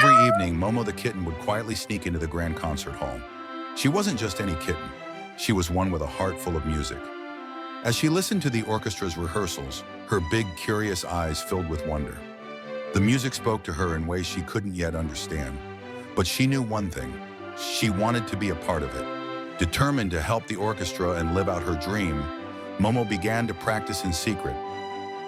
Every evening, Momo the kitten would quietly sneak into the grand concert hall. She wasn't just any kitten. She was one with a heart full of music. As she listened to the orchestra's rehearsals, her big, curious eyes filled with wonder. The music spoke to her in ways she couldn't yet understand. But she knew one thing. She wanted to be a part of it. Determined to help the orchestra and live out her dream, Momo began to practice in secret.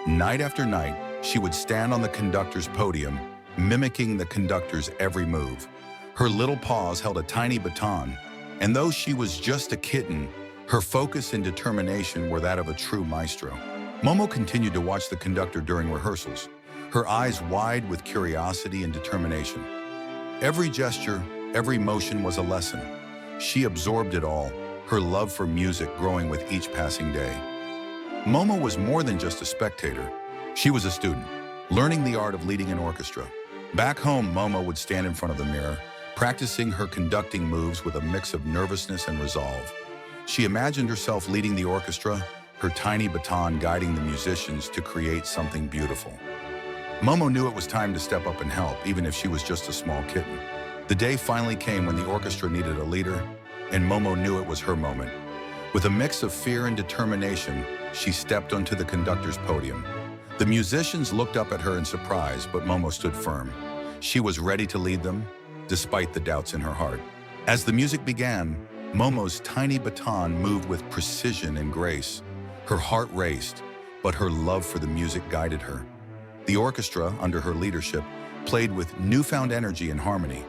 Night after night, she would stand on the conductor's podium, mimicking the conductor's every move. Her little paws held a tiny baton, and though she was just a kitten, her focus and determination were that of a true maestro. Momo continued to watch the conductor during rehearsals, her eyes wide with curiosity and determination. Every gesture, every motion was a lesson. She absorbed it all, her love for music growing with each passing day. Momo was more than just a spectator. She was a student, learning the art of leading an orchestra. Back home, Momo would stand in front of the mirror, practicing her conducting moves with a mix of nervousness and resolve. She imagined herself leading the orchestra, her tiny baton guiding the musicians to create something beautiful. Momo knew it was time to step up and help, even if she was just a small kitten. The day finally came when the orchestra needed a leader, and Momo knew it was her moment. With a mix of fear and determination, she stepped onto the conductor's podium. The musicians looked up at her in surprise, but Momo stood firm. She was ready to lead them, despite the doubts in her heart. As the music began, Momo's tiny baton moved with precision and grace. Her heart raced, but her love for the music guided her. The orchestra, under her leadership, played with newfound energy and harmony.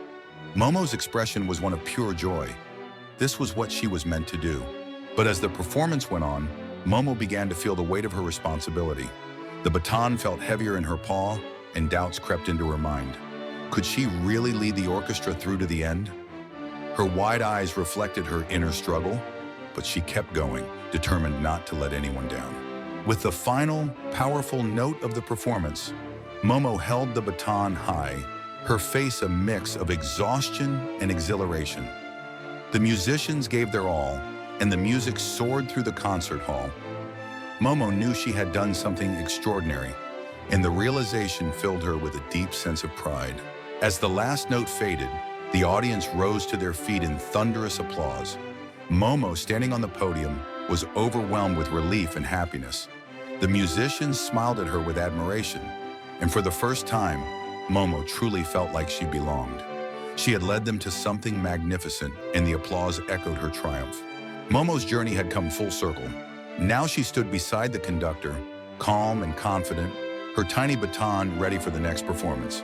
Momo's expression was one of pure joy. This was what she was meant to do. But as the performance went on, Momo began to feel the weight of her responsibility. The baton felt heavier in her paw, and doubts crept into her mind. Could she really lead the orchestra through to the end? Her wide eyes reflected her inner struggle, but she kept going, determined not to let anyone down. With the final, powerful note of the performance, Momo held the baton high, her face a mix of exhaustion and exhilaration. The musicians gave their all, and the music soared through the concert hall. Momo knew she had done something extraordinary, and the realization filled her with a deep sense of pride. As the last note faded, the audience rose to their feet in thunderous applause. Momo, standing on the podium, was overwhelmed with relief and happiness. The musicians smiled at her with admiration, and for the first time, Momo truly felt like she belonged. She had led them to something magnificent, and the applause echoed her triumph. Momo's journey had come full circle. Now she stood beside the conductor, calm and confident, her tiny baton ready for the next performance.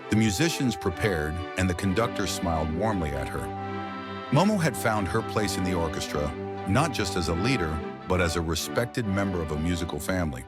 The musicians prepared, and the conductor smiled warmly at her. Momo had found her place in the orchestra, not just as a leader, but as a respected member of a musical family.